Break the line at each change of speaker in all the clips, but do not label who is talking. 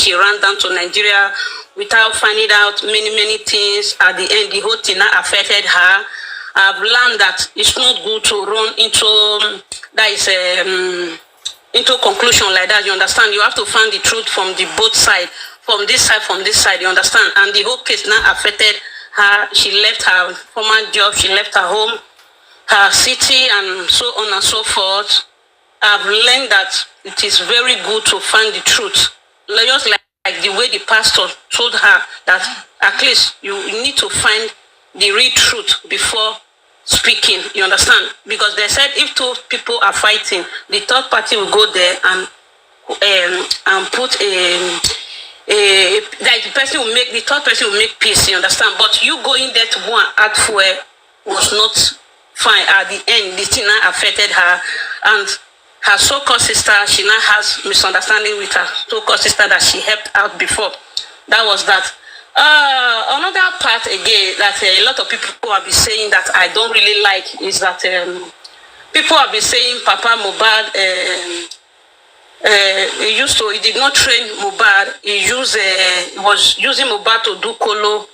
she ran down to Nigeria without finding out many things. At the end, the whole thing affected her. I've learned that it's not good to run into into conclusion like that. You understand? You have to find the truth from the both sides, from this side. You understand? And the whole case now affected her. She left her former job. She left her home, her city, and so on and so forth. I've learned that it is very good to find the truth. Just like the way the pastor told her that at least you need to find the real truth before speaking. You understand? Because they said if two people are fighting, the third party will go there and put like the third person will make peace. You understand? But you going there to go and act for was not fine. At the end, the thing now affected her, and her so-called sister, she now has misunderstanding with her so-called sister that she helped out before. That was that. Another part again that a lot of people have been saying that I don't really like is that people have been saying Papa Mohbad he did not train Mohbad. He was using Mohbad to do colo.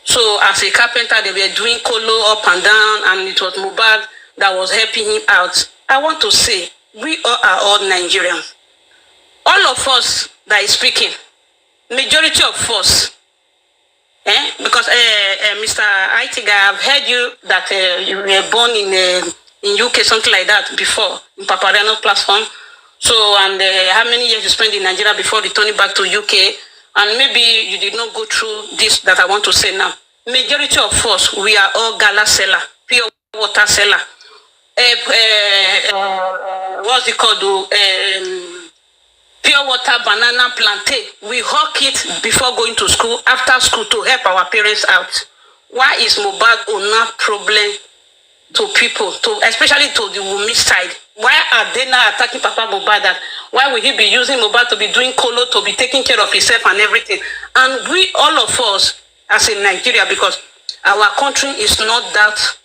So as a carpenter, they were doing colo up and down, and it was Mohbad that was helping him out. I want to say, we all are all Nigerians. All of us that is speaking, majority of us, because Mr. IT guy, I've heard you that you were born in UK, something like that before, in Paparano platform. So, and how many years you spent in Nigeria before returning back to UK? And maybe you did not go through this that I want to say now. Majority of us, we are all gala seller, pure water seller. What's it called? Pure water, banana, plantain. We hawk it before going to school, after school, to help our parents out. Why is Mohbad not problem to people, especially to the Wunmi side? Why are they now attacking Papa Mohbad? That why will he be using Mohbad to be doing colo, to be taking care of himself and everything? And we, all of us, as in Nigeria, because our country is not that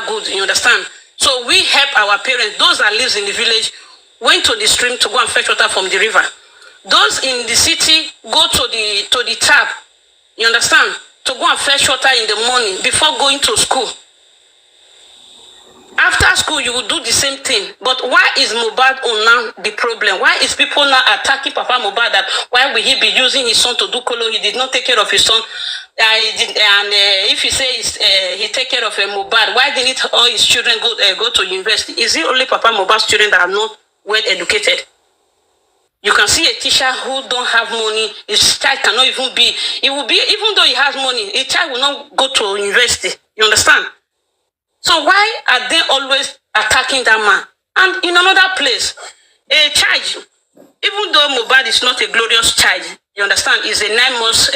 good, you understand? So we help our parents. Those that live in the village went to the stream to go and fetch water from the river. Those in the city go to the tap, you understand, to go and fetch water in the morning before going to school. After school, you will do the same thing. But why is Mohbad now the problem? Why is people now attacking Papa Mohbad? That why will he be using his son to do colo? He did not take care of his son. If he says he take care of Mohbad, why didn't all his children go to university? Is it only Papa Mohbad's children that are not well educated? You can see a teacher who don't have money. His child cannot even be. It will be, even though he has money, a child will not go to university. You understand? So why are they always attacking that man? And in another place, a child, even though Mohbad is not a glorious child, you understand, is a 9 months,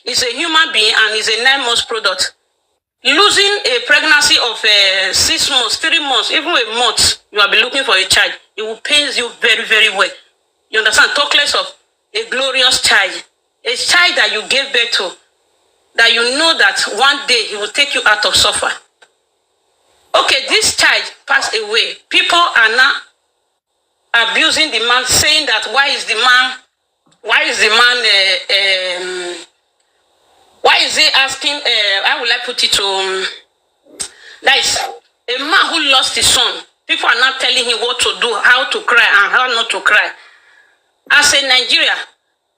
is a human being and is a 9 months product. Losing a pregnancy of 6 months, 3 months, even a month, you will be looking for a child. It will pain you very, very well. You understand? Talk less of a glorious child. A child that you gave birth to, that you know that one day he will take you out of suffer. Okay, this child passed away. People are now abusing the man, saying that why is he asking, how will I put it to, that is, a man who lost his son. People are not telling him what to do, how to cry and how not to cry. As a Nigeria,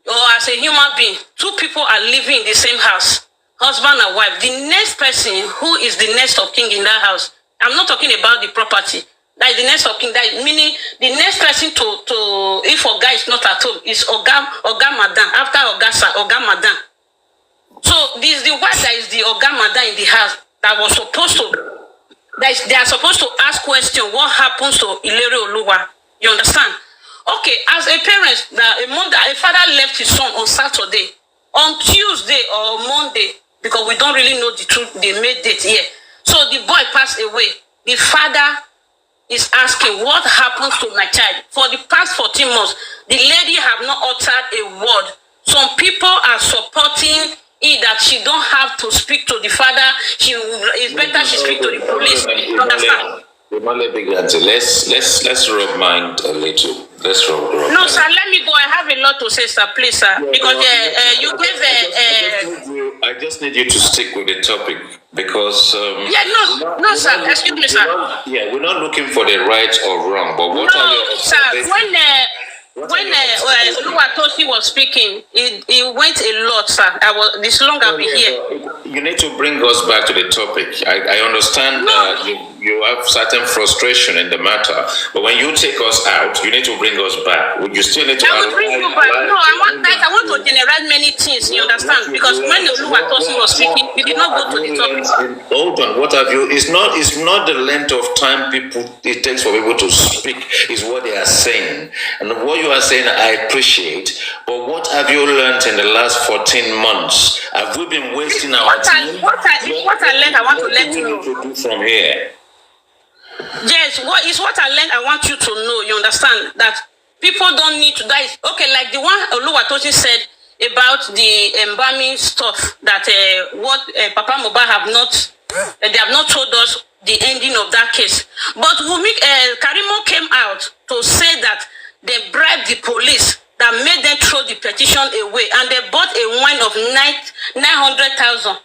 or as a human being, two people are living in the same house, husband and wife. The next person who is the next of kin in that house, I'm not talking about the property. That is the next of kin. That is meaning the next person to if Oga is not at home is Oga Madam. After Oga Madam. So this is the wife that is the Oga Madam in the house that was supposed to. They are supposed to ask question. What happens to Ilere Oluwa? You understand? Okay, as a parent, a father left his son on Saturday, on Tuesday or Monday, because we don't really know the truth. They made date here. So the boy passed away. The father is asking, what happens to my child? For the past 14 months, the lady have not uttered a word. Some people are supporting it that she don't have to speak to the father. It's better she speak to the police. You understand?
Let's rub mind a little. Let's roll.
No, sir, let me go. I have a lot to say, sir. Please, sir. Yeah, because you gave
I just need you to stick with the topic because...
no, sir. Excuse me, sir.
We're not looking for the right or wrong, but what are your...
sir, when Oluwatosin was speaking, it went a lot, sir. This long I'll be here.
You need to bring us back to the topic. I understand you have certain frustration in the matter, but when you take us out, you need to bring us back. You still need to...
I will bring you back. No, I want to generate many things, you understand? Because when Oluwatosin was speaking, we did not go to the topic.
Hold on, what have you... It's not the length of time it takes for people to speak, is what they are saying. And what you are saying, I appreciate, but what have you learned in the last 14 months? Have we been wasting our time?
What I learned, I want to let you know.
To do from here?
Yes, what I learned, I want you to know, you understand, that people don't need to die. Okay, like the one Oluwatosin said about the embalming stuff, that what Papa Mohbad have not, they have not told us the ending of that case. But Wunmi, Karimo came out to say that they bribed the police that made them throw the petition away, and they bought a wine of 900,000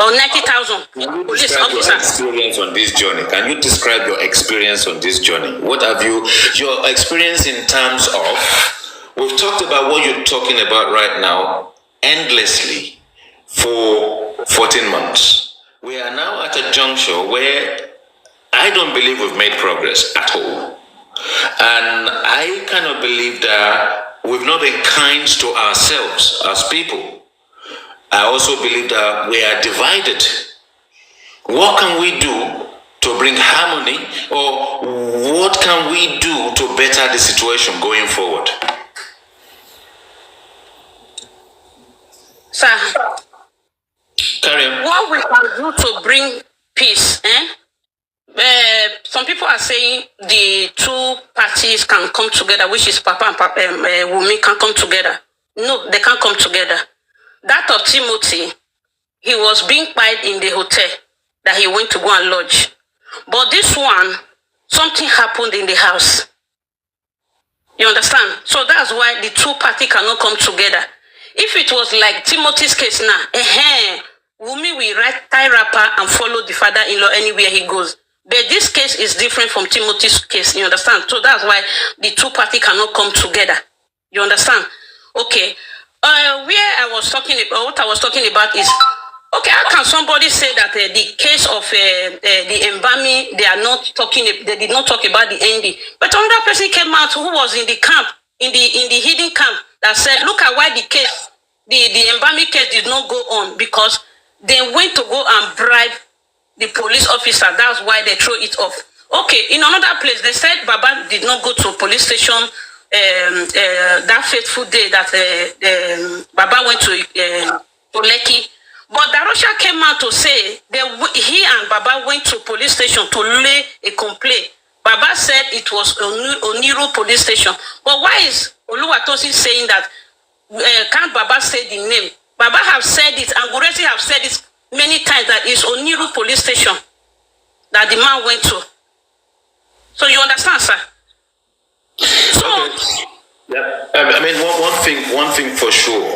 or 90,000 police officers.
Experience on this journey. Can you describe your experience on this journey? What have your experience in terms of? We've talked about what you're talking about right now endlessly for 14 months. We are now at a juncture where I don't believe we've made progress at all. And I kind of believe that we've not been kind to ourselves as people. I also believe that we are divided. What can we do to bring harmony, or what can we do to better the situation going forward?
Sir,
carry on.
What we can do to bring peace, some people are saying the two parties can come together, which is Papa and Wunmi can come together. No, they can't come together. That of Timothy, he was being quiet in the hotel that he went to go and lodge. But this one, something happened in the house. You understand? So that's why the two parties cannot come together. If it was like Timothy's case now, Wunmi will tie wrapper and follow the father-in-law anywhere he goes. But this case is different from Timothy's case, you understand? So that's why the two parties cannot come together. You understand? Okay. Where I was talking about, what I was talking about is, okay, how can somebody say that the case of the embalming, they did not talk about the ending? But another person came out who was in the camp, in the hidden camp, that said, look at why the case, the embalming case did not go on, because they went to go and bribe the police officer. That's why they throw it off. Okay, in another place, they said Baba did not go to police station that fateful day that Baba went to Lekki. But Darosha came out to say that he and Baba went to police station to lay a complaint. Baba said it was Oniru police station. But why is Oluwatosin saying that? Can't Baba say the name? Baba have said it, and Guresi have said it many times, that it's Oniru police station that the man went to. So you understand, sir? So,
yeah. I mean, one thing for sure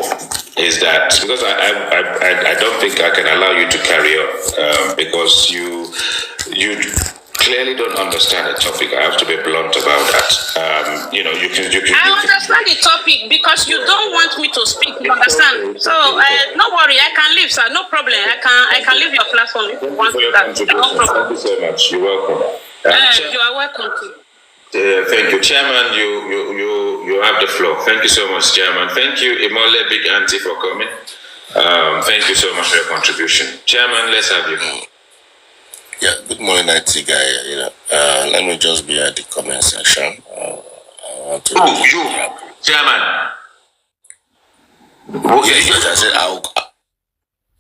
is that, because I don't think I can allow you to carry on because you clearly don't understand the topic. I have to be blunt about that. You
understand the topic because you don't want me to speak. You understand? So no worry, I can leave, sir. No problem. I can leave your platform if you want that. No problem.
Thank you so much. You're welcome.
You are welcome too.
Thank you, Chairman. You have the floor. Thank you so much, Chairman. Thank you, Imole Big Auntie, for coming. Thank you so much for your contribution, Chairman. Let's have you.
Yeah. Good morning, IT guy. Let me just be at the comment section. I want to.
Oh, you, Chairman.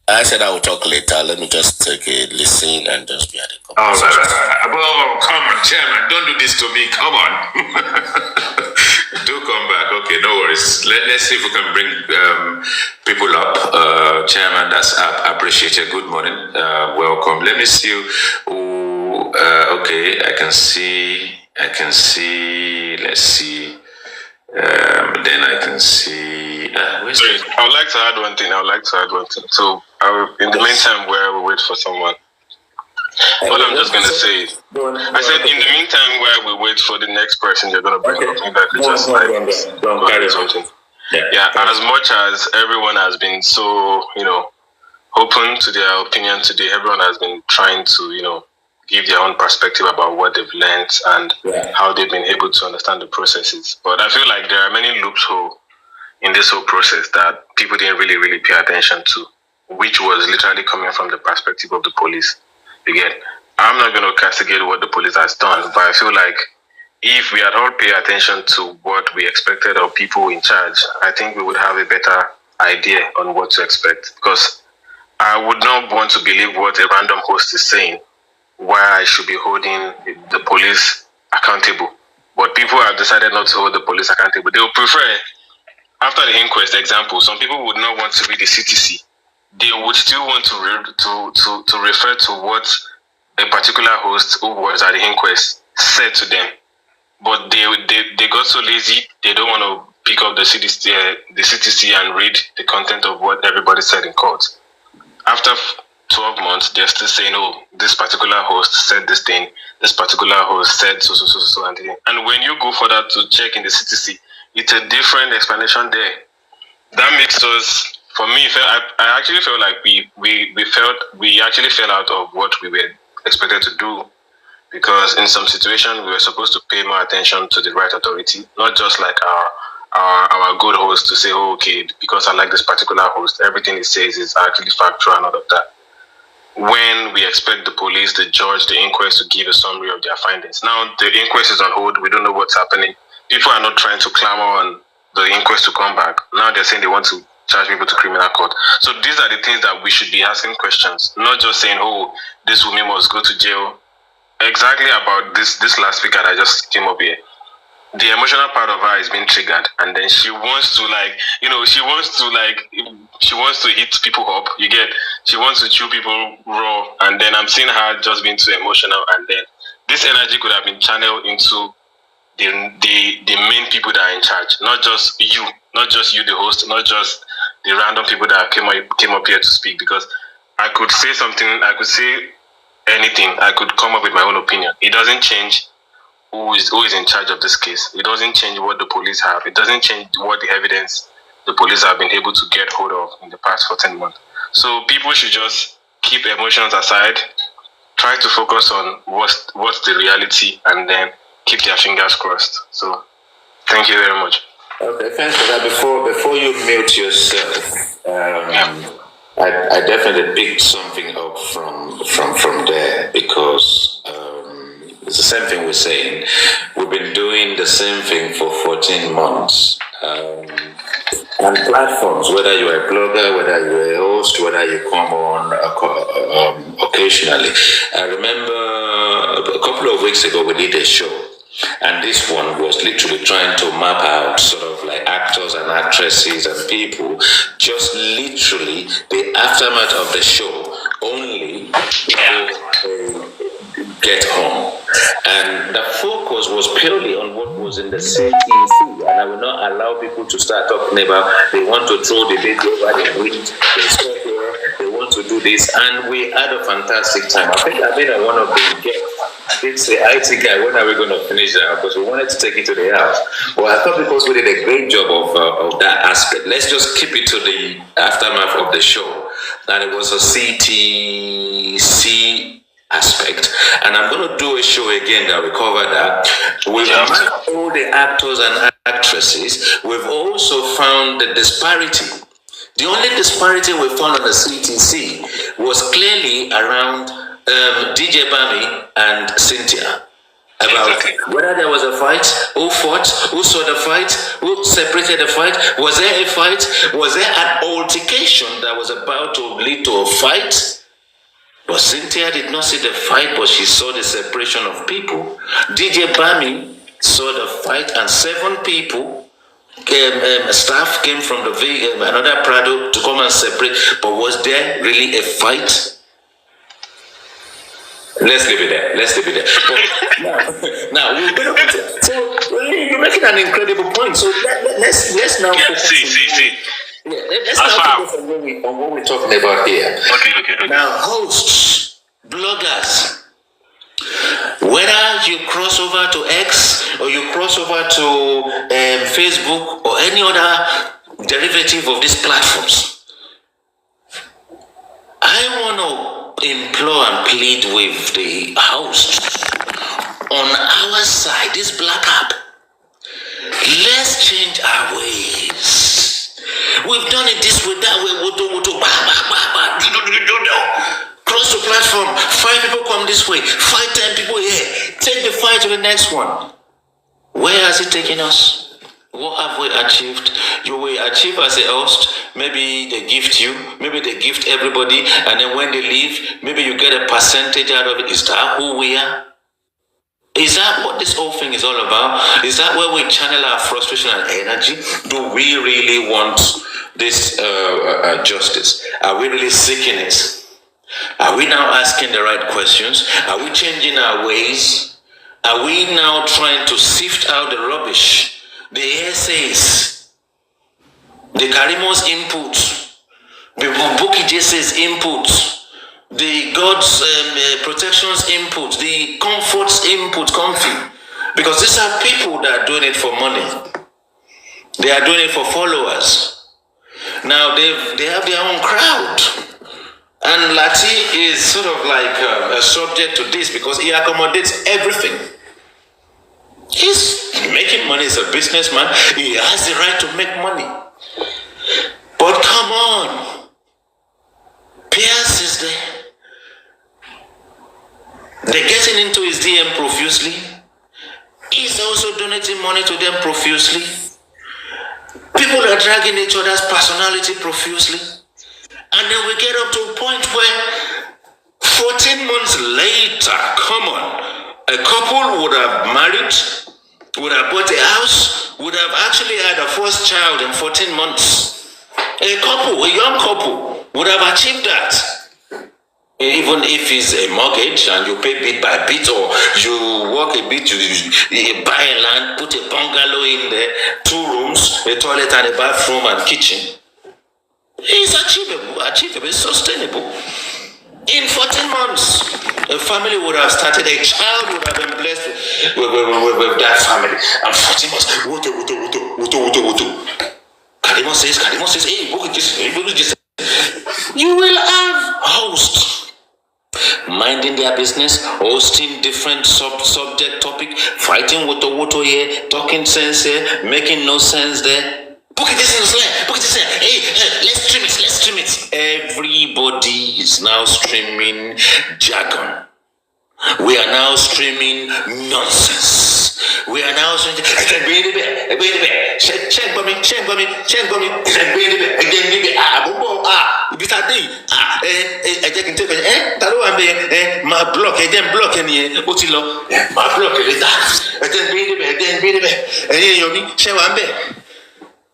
I said I will talk later. Let me just take a listen and just be at the comment.
All right. Oh, come on, Chairman. Don't do this to me. Come on. Do come back. Okay, no worries. Let's see if we can bring people up. Chairman, that's appreciated. Good morning. Welcome. Let me see. Okay, I can see. I can see, let's see. Then I can see.
Sorry, I would like to add one thing. So, in the meantime, where we wait for someone, what I'm just going to say, I said, in the meantime, where we wait for the next person you're going to bring up, maybe I could just carry something. Yeah, as much as everyone has been so, open to their opinion today, everyone has been trying to, give their own perspective about what they've learned and how they've been able to understand the processes. But I feel like there are many loopholes in this whole process that people didn't really pay attention to, which was literally coming from the perspective of the police. Again, I'm not going to castigate what the police has done, but I feel like if we had all paid attention to what we expected of people in charge, I think we would have a better idea on what to expect. Because I would not want to believe what a random host is saying, why I should be holding the police accountable. But people have decided not to hold the police accountable. They would prefer, after the inquest example, some people would not want to read the CTC. They would still want to refer to what a particular host who was at the inquest said to them. But they got so lazy, they don't want to pick up the CTC and read the content of what everybody said in court. After 12 months, they're still saying, oh, this particular host said this thing, this particular host said so, and when you go further to check in the CTC, it's a different explanation there. That makes us, for me, I actually felt like we actually fell out of what we were expected to do, because in some situations we were supposed to pay more attention to the right authority, not just like our good host to say, oh, okay, because I like this particular host, everything he says is actually factual and all of that. When we expect the police, the judge, the inquest to give a summary of their findings. Now the inquest is on hold, we don't know what's happening. People are not trying to clamor on the inquest to come back. Now they're saying they want to charge people to criminal court. So these are the things that we should be asking questions, not just saying, oh, this woman must go to jail. Exactly about this last week that I just came up here. The emotional part of her is being triggered, and then she wants to she wants to hit people up. You get, she wants to chew people raw, and then I'm seeing her just being too emotional, and then this energy could have been channeled into the main people that are in charge, not just you, the host, not just the random people that came up here to speak. Because I could say something, I could say anything, I could come up with my own opinion. It doesn't change who is in charge of this case. It doesn't change what the police have. It doesn't change what the evidence the police have been able to get hold of in the past 14 months. So people should just keep emotions aside, try to focus on what's the reality, and then keep their fingers crossed. So thank you very much.
Okay, thanks for that. Before you mute yourself, I definitely picked something up from there, because it's the same thing we're saying. We've been doing the same thing for 14 months. And platforms, whether you're a blogger, whether you're a host, whether you come on occasionally. I remember a couple of weeks ago we did a show, and this one was literally trying to map out sort of like actors and actresses and people, just literally the aftermath of the show only before get home. And the focus was purely on what was in the CTC, and I will not allow people to start talking about they want to throw the baby over the bridge, they want to do this, and we had a fantastic time. I think I've been at one of the guests. It's the IT guy, when are we going to finish that? Because we wanted to take it to the house. Well, I thought because we did a great job of that aspect, let's just keep it to the aftermath of the show. And it was a CTC aspect, and I'm going to do a show again that will cover that. We've met all the actors and actresses. We've also found the disparity. The only disparity we found on the CTC was clearly around DJ Bami and Cynthia. About whether there was a fight, who fought, who saw the fight, who separated the fight, was there a fight, was there an altercation that was about to lead to a fight? But Cynthia did not see the fight, but she saw the separation of people. DJ Bami saw the fight, and 7 people, staff came from the another Prado to come and separate. But was there really a fight? Let's leave it there. But now we're going to. So you're making an incredible point. So let's now.
See.
Yeah, let's now focus on what we're talking about here.
Okay.
Now, hosts, bloggers, whether you cross over to X or you cross over to Facebook or any other derivative of these platforms, I want to implore and plead with the hosts on our side, this black app. Let's change our ways. We've done it this way, that way, cross the platform, 5 people come this way, 5, 10 people here, take the fight to the next one. Where has it taken us? What have we achieved? You will achieve as a host, maybe they gift you, maybe they gift everybody, and then when they leave, maybe you get a percentage out of it. Is that who we are? Is that what this whole thing is all about? Is that where we channel our frustration and energy? Do we really want this justice? Are we really seeking it? Are we now asking the right questions? Are we changing our ways? Are we now trying to sift out the rubbish, the essays, the Karimos input, the Buki Jesse's input, the God's protections input, the comforts input, because these are people that are doing it for money. They are doing it for followers. Now they have their own crowd, and Lati is sort of like a subject to this because he accommodates everything. He's making money. He's a businessman. He has the right to make money. But come on, Pierce is there. They're getting into his DM profusely. He's also donating money to them profusely. People are dragging each other's personality profusely. And then we get up to a point where 14 months later, come on, a couple would have married, would have bought a house, would have actually had a first child in 14 months. A couple, a young couple, would have achieved that. Even if it's a mortgage and you pay bit by bit, or you work a bit, you buy a land, put a bungalow in there, 2 rooms, a toilet and a bathroom and kitchen. It's achievable, it's sustainable. In 14 months, a family would have started, a child would have been blessed with that family. And 14 months, Kadimo says, hey, you will have hosts minding their business, hosting different subject topic, fighting with the here, talking sense here, making no sense there. Hey, let's stream it. Everybody is now streaming jargon. We are now streaming nonsense. We are now streaming. My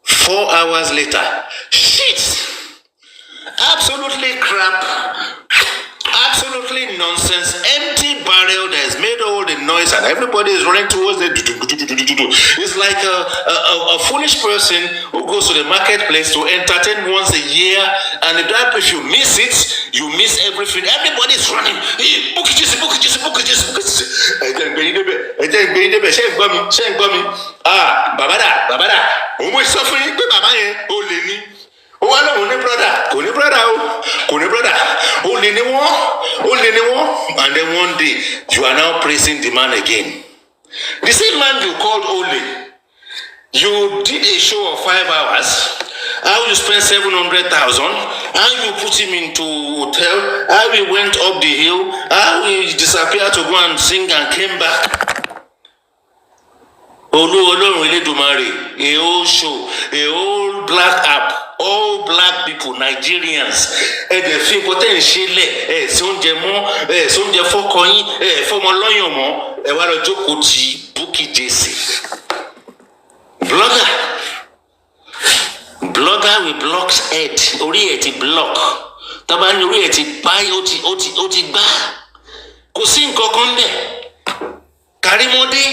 4 hours later, shit. Absolutely crap. Absolutely nonsense, empty barrel that has made all the noise and everybody is running towards it. It's like a foolish person who goes to the marketplace to entertain once a year, and if you miss it, you miss everything. Everybody's running. Hey, book it. Babada. Who is suffering? And then one day you are now praising the man again. The same man you called Ole. You did a show of 5 hours. How you spent 700,000? How you put him into hotel? How he went up the hill? How he disappeared to go and sing and came back? A whole show, a whole black app. All black people, Nigerians, they feel potentially, sonje fokoyin, fomo loyon mo, wa lo joko ti Buki Jesse. Blogger with blocks head, ori e ti block. Taba ni ori e ti pa, o ti gba.
Kò sí nǹkan kan bẹ́ẹ̀. Kàrímọ́dé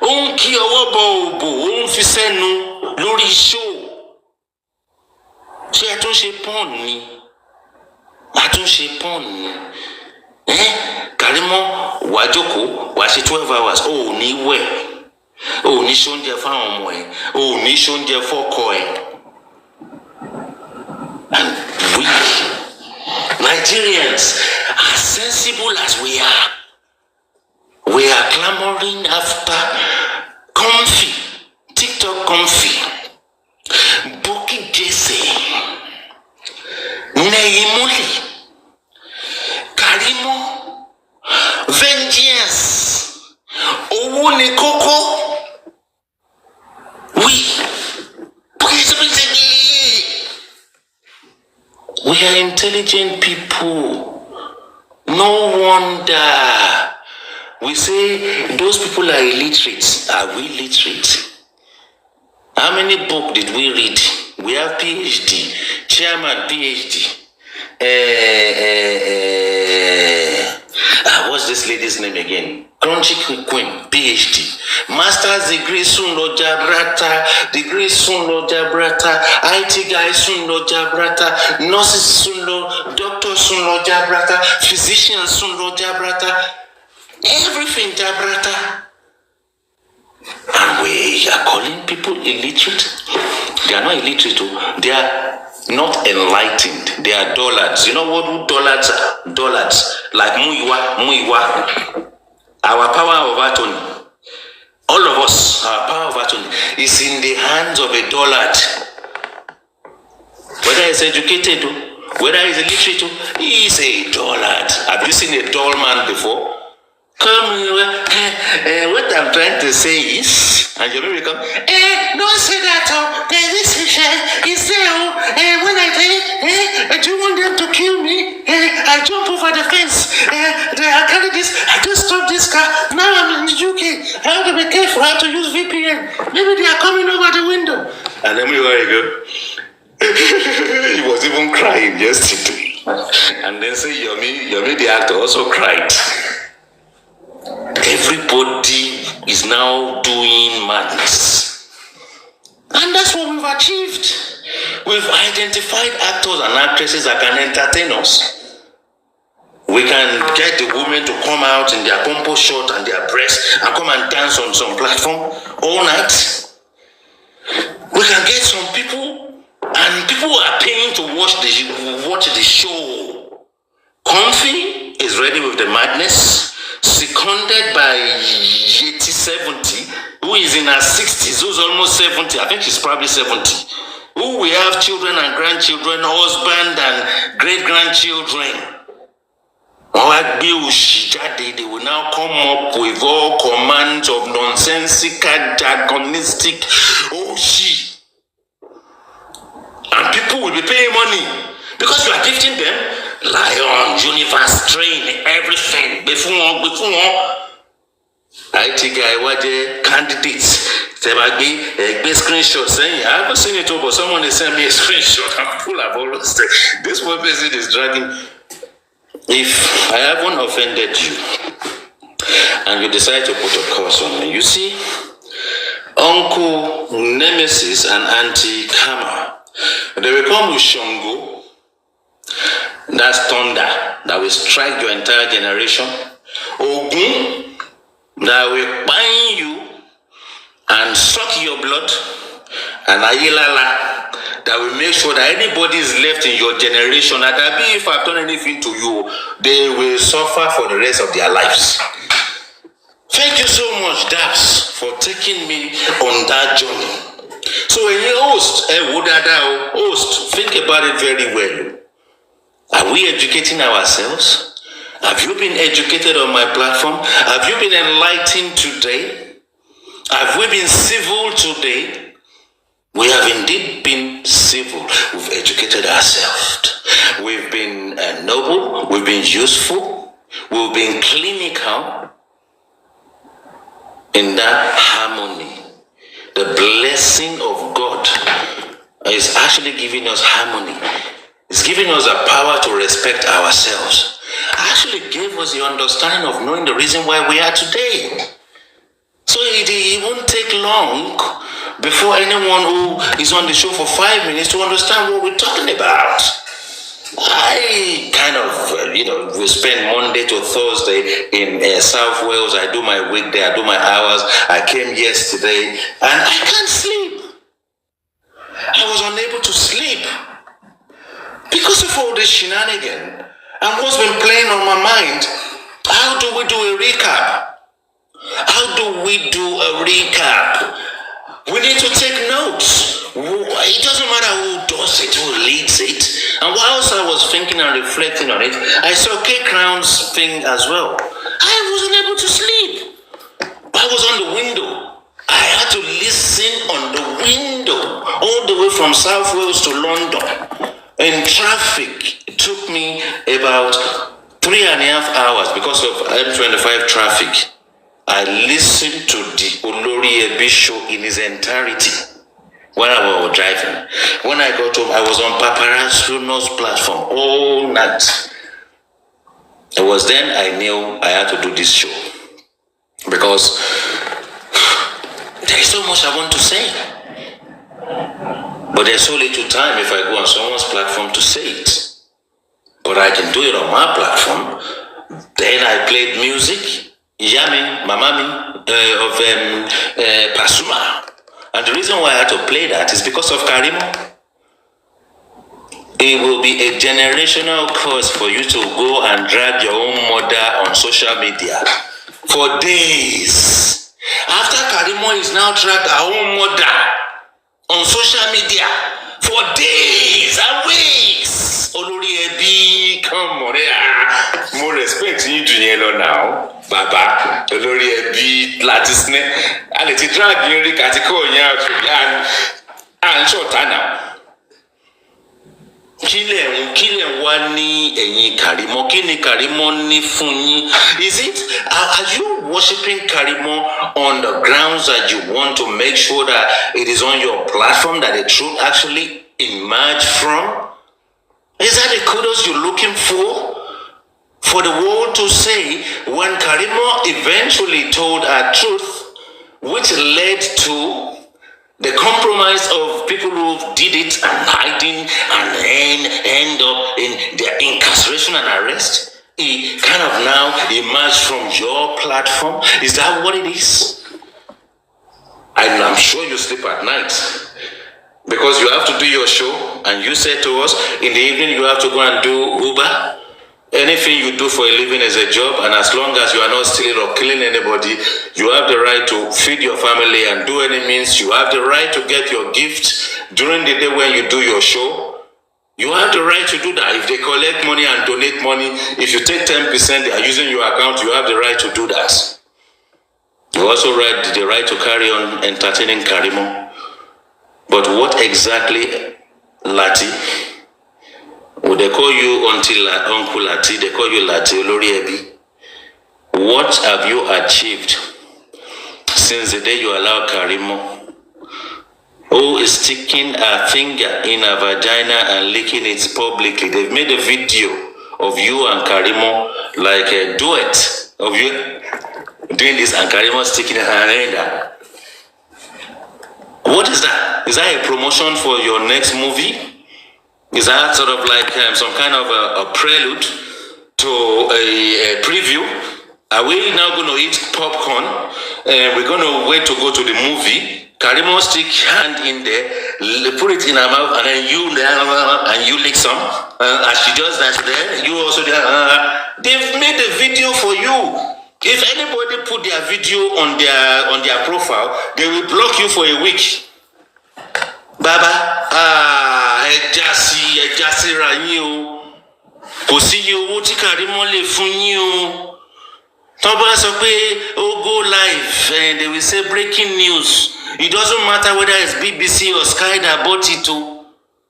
ó ń kí ọwọ́ bọ òbò ó ń fi sẹ́nu lórí show. Ṣé ẹ tún ṣe porn ni? Kàrímọ́ wàá jókòó wàá ṣe 12 hours ó ò ní wẹ̀ ó ò ní ṣóúnjẹ fáwọn ọmọ ẹ̀ ó ò ní ṣóúnjẹ fọ́kọ ẹ̀. And we Nigerians, as sensible as we are clamoring after comfy, TikTok comfy, Bukky Jesse, Neyimuli, Karimo, vengeance, owó ni kókó. We are intelligent people. No wonder. We say those people are illiterate. Are we literate? How many books did we read? We have PhD, chairman PhD. What's this lady's name again? Crunchy Queen, PhD. Master's degree soon lo jabrata, degree soon lo jabrata, IT guy soon lo jabrata, nurses soon lo, doctors soon lo jabrata, physicians soon lo jabrata, everything jabrata. And we are calling people illiterate. They are not illiterate, they are not enlightened. They are dullards. You know what dullards are? Dullards. Like Muiwa. Our power of attorney. All of us, our power of attorney is in the hands of a dullard. Whether he's educated, whether he's illiterate, he is a dullard. Have you seen a dull man before? What I'm trying to say is, and your baby come, don't say that, this is there, when I say, do you want them to kill me? I jump over the fence, I carry this, I just stop this car, now I'm in the UK, I have to be careful, I have to use VPN, maybe they are coming over the window. And then where you go? He was even crying yesterday. And then say, Yomi the actor also cried. Everybody is now doing madness. And that's what we've achieved. We've identified actors and actresses that can entertain us. We can get the women to come out in their pompo short and their breasts and come and dance on some platform all night. We can get some people, and people are paying to watch the show. Comfy is ready with the madness. Seconded by Yeti 70, who is in her 60s, who's almost 70, I think she's probably 70, who we have children and grandchildren, husband and great-grandchildren. They will now come up with all commands of nonsensical, jargonistic, and people will be paying money because you are gifting them Lion, Universe, Train, everything. Before IT guy, what the candidates? Gbas screenshot saying, I haven't seen it all, but someone is sending me a screenshot. I'm full of all those things. This one person is dragging. If I haven't offended you, and you decide to put a curse on me, you see, Uncle Nemesis and Auntie Kama, they will come with Shango. That's thunder that will strike your entire generation. Ogun that will bind you and suck your blood. And Ayilala that will make sure that anybody is left in your generation, that if I've done anything to you, they will suffer for the rest of their lives. Thank you so much, Dabs, for taking me on that journey. So when you host, think about it very well. Are we educating ourselves? Have you been educated on my platform? Have you been enlightened today? Have we been civil today? We have indeed been civil. We've educated ourselves. We've been noble. We've been useful. We've been clinical. In that harmony, the blessing of God is actually giving us harmony. It's giving us the power to respect ourselves. Actually gave us the understanding of knowing the reason why we are today. So it won't take long before anyone who is on the show for 5 minutes to understand what we're talking about. I kind of, we spend Monday to Thursday in South Wales. I do my weekday, I do my hours. I came yesterday and I can't sleep. I was unable to sleep because of all this shenanigan. And what's been playing on my mind, how do we do a recap? How do we do a recap? We need to take notes. It doesn't matter who does it, who leads it. And whilst I was thinking and reflecting on it, I saw K Crown's thing as well. I wasn't able to sleep. I was on the window. I had to listen on the window all the way from South Wales to London. In traffic, it took me about 3.5 hours because of M25 traffic. I listened to the Olori Ebi show in its entirety when I was driving. When I got home, I was on Paparazzo's platform all night. It was then I knew I had to do this show because there is so much I want to say. But there's so little time if I go on someone's platform to say it. But I can do it on my platform. Then I played music. Yami, Mamami, of Pasuma. And the reason why I had to play that is because of Karimo. It will be a generational curse for you to go and drag your own mother on social media for days. After Karimo is now dragged her own mother on social media for days and weeks. Olori Ebi, come on here. More respect you to now. Baba, Olori Ebi, Latisne, and it's drag you Rick at and short now. Kile wani enyi Karimo, kini Karimo ni funyi. Is it, are you worshipping Karimo on the grounds that you want to make sure that it is on your platform that the truth actually emerge from? Is that the kudos you're looking for? For the world to say, when Karimo eventually told her truth, which led to the compromise of people who did it and hiding and then end up in their incarceration and arrest, it kind of now emerged from your platform. Is that what it is? I'm sure you sleep at night because you have to do your show, and you said to us in the evening you have to go and do Uber. Anything you do for a living is a job, and as long as you are not stealing or killing anybody, you have the right to feed your family and do any means. You have the right to get your gift during the day when you do your show. You have the right to do that. If they collect money and donate money, if you take 10%, they are using your account, you have the right to do that. You also have the right to carry on entertaining Karimo. But what exactly, Lati? Would they call you Uncle Lati? They call you Lati Olori Ebi. What have you achieved since the day you allowed Karimo, who is sticking a finger in a vagina and licking it publicly? They've made a video of you and Karimo, like a duet of you doing this and Karimo sticking her hand in that. What is that? Is that a promotion for your next movie? Is that sort of like some kind of a prelude to a preview? Are we now going to eat popcorn? We're going to wait to go to the movie. Karimo stick hand in there, put it in her mouth, and then you lick some. As she does that, there, you also they've made a video for you. If anybody put their video on their profile, they will block you for a week. Baba, ẹjasi ra yín o. Kò sí iye owó tí Karimo lè fún yín o. Tó bá sọ pé ó go live and they will say breaking news. It doesn't matter whether it's BBC or Sky that bought it o.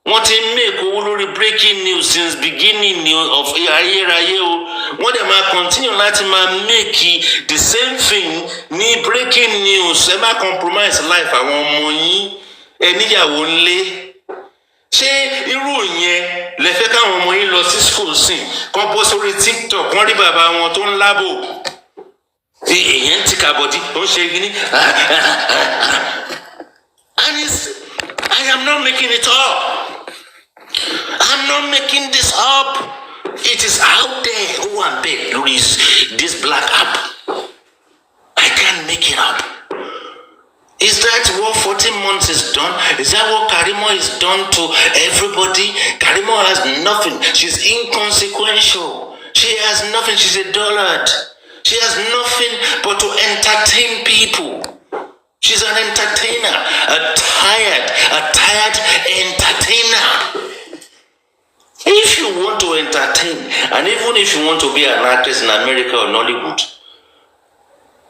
Wọ́n ti make owó lórí breaking news since beginning of ayérayé o. Wọ́n dẹ̀ máa continue láti máa make the same thing ní breaking news. Ẹ má compromise life àwọn ọmọ yín. Ẹníyàwó ńlé. Ṣé irú yẹn lẹ́fẹ́ káwọn ọmọ yín lọ sí school sí kán bọ́ sórí TikTok wọ́n rí bàbá wọn tó ń lábò èèyàn ti kàbọ̀dí ó ń ṣe gíní and I am not making it up. I'm not making this up. It is out there. Oh, I'm big. This black app. I can't make it up. Is that what 14 months is done? Is that what Karimo is done to everybody? Karimo has nothing. She's inconsequential. She has nothing. She's a dullard. She has nothing but to entertain people. She's an entertainer, a tired entertainer. If you want to entertain, and even if you want to be an actress in America or Nollywood,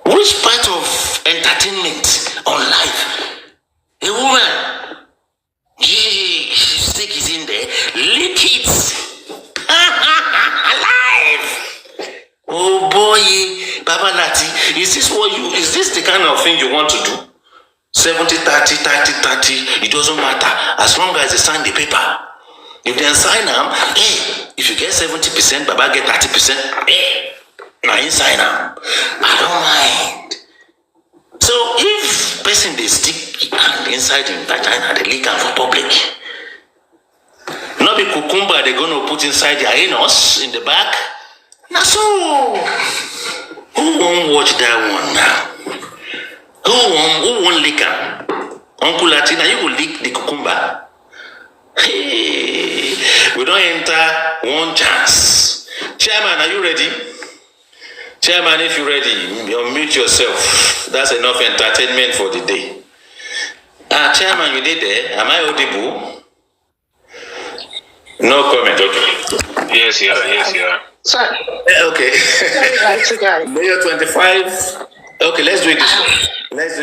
which part of entertainment on life? A woman, gee, stick is in there, lick it. Alive. Oh boy, Baba Nati, is this the kind of thing you want to do? 70, 30, 30, 30, it doesn't matter as long as they sign the paper. If they sign them, hey, if you get 70%, Baba get 30%, hey, now you sign them. I don't mind. So if person they stick hand inside in vagina, they leak them for public. Not be cucumber they're gonna put inside their anus in the back. Now so who won't watch that one now? Who won't lick them? Uncle Latina, you will lick the cucumber. Hey, we don't enter one chance. Chairman, are you ready? Chairman, if you're ready, unmute yourself. That's enough entertainment for the day. Chairman, you did there. Am I audible? No comment, okay.
Yes, you are. Yes, you are.
Sorry.
Okay. Mayor 25. Okay, let's do it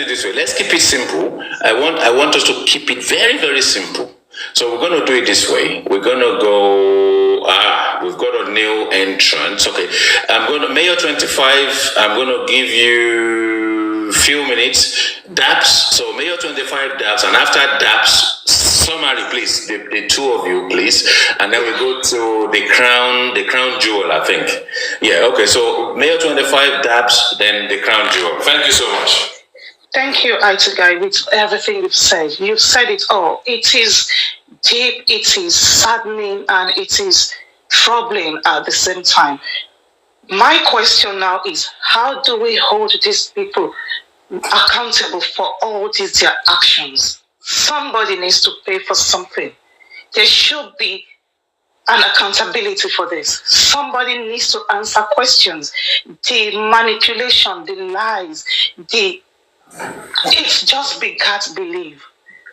this way. Let's keep it simple. I want us to keep it very, very simple. So we're going to do it this way. We're going to go, we've got a new entrance. Okay, Mayor 25, I'm going to give you a few minutes. DAPS, so Mayor 25 DAPS, and after DAPS, summary, please, the two of you, please. And then we go to the crown jewel, I think. Yeah, okay, so Mayor 25 DAPS, then the crown jewel. Thank you so much.
Thank you, Aitugai, with everything you've said. You've said it all. It is deep, it is saddening, and it is troubling at the same time. My question now is, how do we hold these people accountable for all these their actions? Somebody needs to pay for something. There should be an accountability for this. Somebody needs to answer questions. The manipulation, the lies, it's just begat belief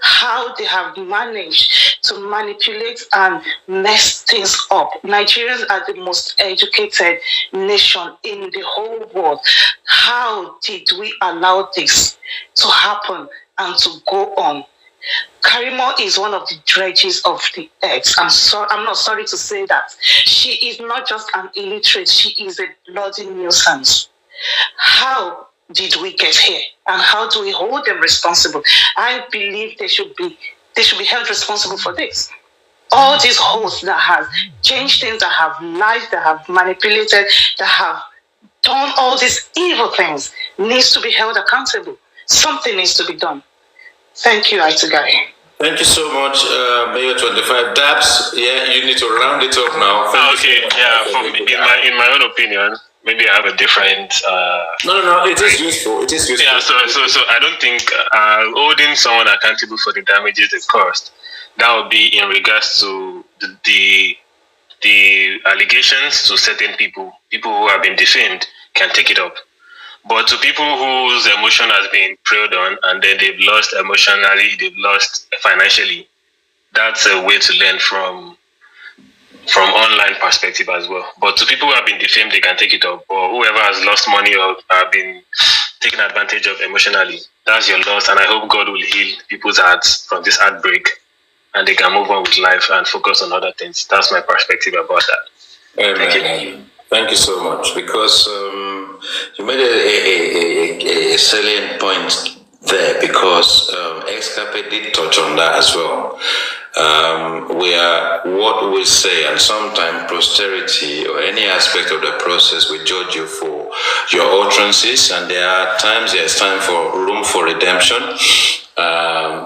how they have managed to manipulate and mess things up. Nigerians are the most educated nation in the whole world. How did we allow this to happen and to go on? Karimo is one of the dredges of the earth. I'm not sorry to say that. She is not just an illiterate, she is a bloody nuisance. How did we get here? And how do we hold them responsible? I believe they should be held responsible for this. All these hosts that have changed things, that have lied, that have manipulated, that have done all these evil things needs to be held accountable. Something needs to be done. Thank you, Aitugai.
Thank you so much, Mayor 25 DAPS. Yeah, you need to round it up now.
In my own opinion, maybe I have a different.
No. It is useful. It is useful.
Yeah. So I don't think holding someone accountable for the damages they caused, that would be in regards to the allegations to certain people who have been defamed can take it up. But to people whose emotion has been preyed on and then they've lost emotionally, they've lost financially, that's a way to learn from online perspective as well. But to people who have been defamed, they can take it up. Or whoever has lost money or have been taken advantage of emotionally, that's your loss. And I hope God will heal people's hearts from this heartbreak and they can move on with life and focus on other things. That's my perspective about that. Thank you.
Thank you so much, because you made a salient point there, because R3ãCT did touch on that as well.
We are what we say, and sometimes posterity or any aspect of the process we judge you for your utterances, and there's time for room for redemption.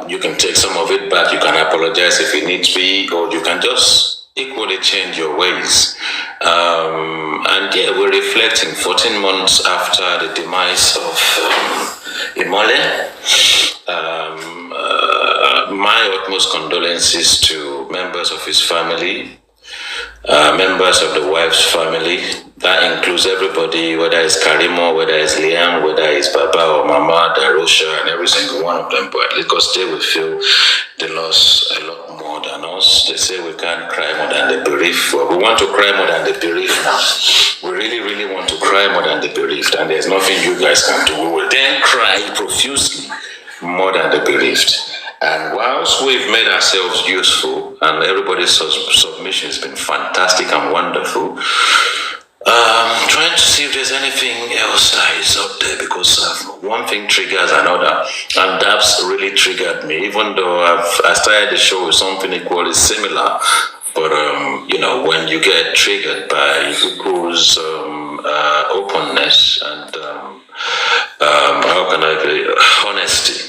You can take some of it back, you can apologize if it needs be, or you can just equally change your ways. And yeah, we're reflecting 14 months after the demise of Imole. My utmost condolences to members of his family, members of the wife's family. That includes everybody, whether it's Karimo, whether it's Liam, whether it's Baba or Mama, Darosha, and every single one of them. But because they will feel the loss a lot more than us. They say we can't cry more than the bereaved. Well, we want to cry more than the bereaved now. We really, really want to cry more than the bereaved, and there's nothing you guys can do. We will then cry profusely more than the bereaved. And whilst we've made ourselves useful, and everybody's submission has been fantastic and wonderful, trying to see if there's anything else that is up there, because one thing triggers another, and that's really triggered me, even though I started the show with something equally similar. But you know, when you get triggered by people's openness and how can I say, honesty,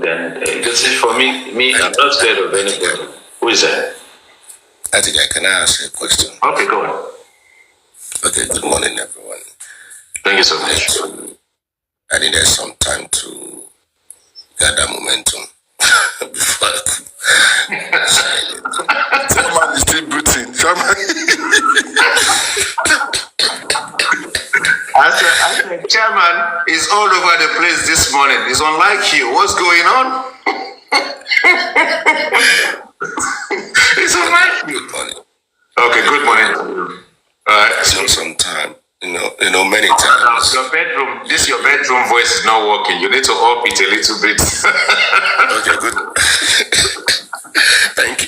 then because for me, I'm not scared of anybody. Who is that?
I think I can ask you a question.
Okay, go on.
Okay, good morning, everyone.
Thank you so much.
I needed some time to gather momentum before I could say it. Someone is still booting.
I said, Chairman is all over the place this morning. It's unlike you. What's going on? It's unlike you.
Good morning.
Okay, good morning. All right.
So sometime, you know, many times.
Your bedroom, your bedroom voice is not working. You need to up it a little bit.
Okay, good.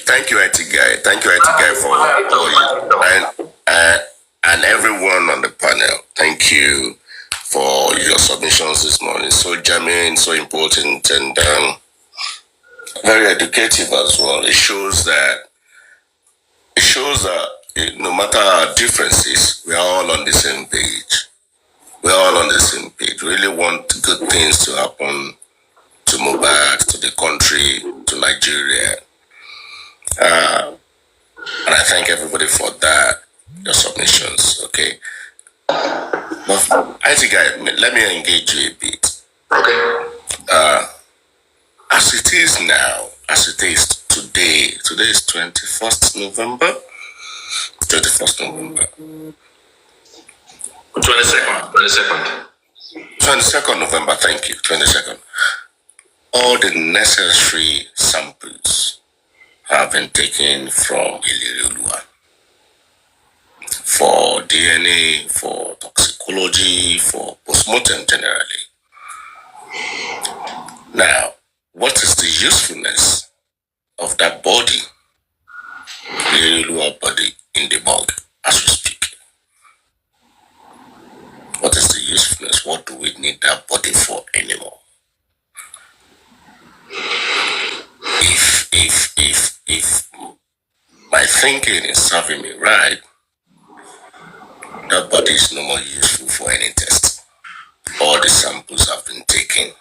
Thank you, IT guy. Thank you, IT guy, for all you and everyone on the panel. Thank you for your submissions this morning. So germane, so important, and very educative as well. It shows that no matter our differences, we are all on the same page. We're all on the same page. We really want good things to happen to Mohbad, to the country, to Nigeria. And I thank everybody for that, your submissions, okay? But I think let me engage you a bit.
Okay.
As it is now, as it is today is 21st November. 21st November. 22nd November, thank you. 22nd. All the necessary samples have been taken from R3ãCT for DNA, for toxicology, for postmortem generally. Now, what is the usefulness of that body, R3ãCT body, in the morgue as we speak? What is the usefulness? What do we need that body for anymore? If my thinking is serving me right, that body is no more useful for any test. All the samples have been taken.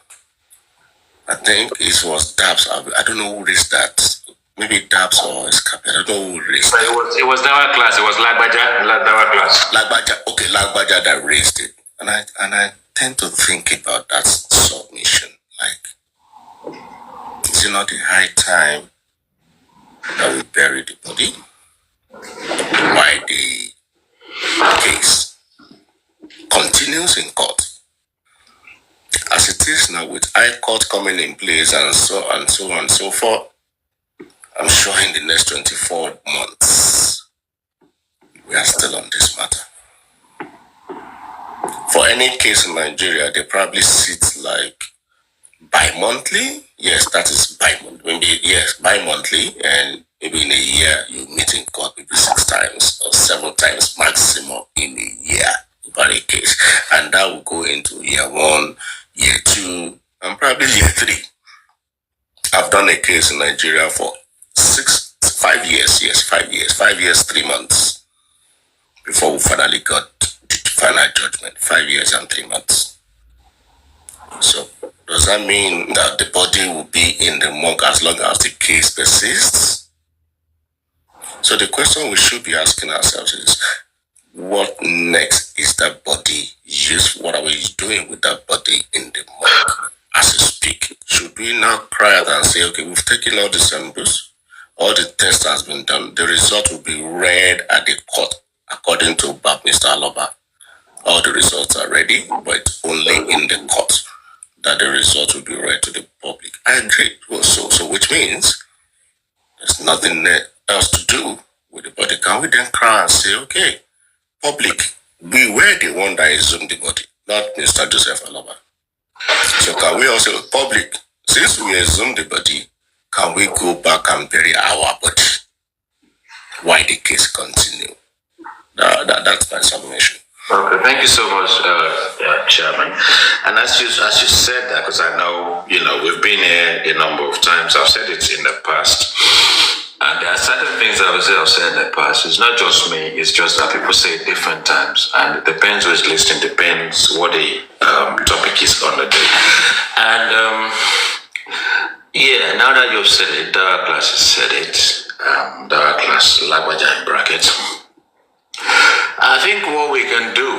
I think it was DAPS. I don't know who raised that. Maybe DAPS or Escape. I don't know who raised that.
It was Dawa class. It was Dawa class.
Okay, Lagbaja that raised it. And I tend to think about that submission. Like, is it not the high time that we bury the body? Why the case continues in court? As it is now, with high court coming in place and so on and so forth, I'm sure in the next 24 months, we are still on this matter. For any case in Nigeria, they probably sit like bi-monthly. Yes, that is bi-monthly. Maybe, yes, bi-monthly. And maybe in a year, you meet in court maybe 6 times or 7 times maximum in a year for a case. And that will go into year 1, year 2, and probably year 3. I've done a case in Nigeria for 5 years, 5 years, 3 months before we finally got the final judgment. 5 years and 3 months. So does that mean that the body will be in the morgue as long as the case persists? So the question we should be asking ourselves is, what next is that body used? What are we doing with that body in the morgue as we speak? Should we now cry out and say, okay, we've taken all the samples, all the tests has been done, the result will be read at the court according to Mr. Aloba. All the results are ready, but it's only in the court that the result will be read to the public. I agree. Well, so which means there's nothing else to do with the body. Can we then cry and say, okay, public, we were the one that exhumed the body, not Mr. Joseph Aloba. So can we also, public, since we exhumed the body, can we go back and bury our body? Why the case continue? That's my submission.
Okay, thank you so much, Chairman. And as you said that, because I know, we've been here a number of times. I've said it in the past. And there are certain things I've said in the past. It's not just me, it's just that people say it different times. And it depends who's listening, depends what the topic is on the day. And yeah, now that you've said it, Dara Class has said it. Dara Class, Lagwaja in brackets. I think what we can do,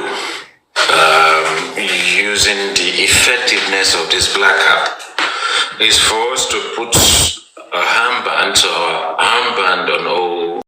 using the effectiveness of this black app, is for us to put a armband on all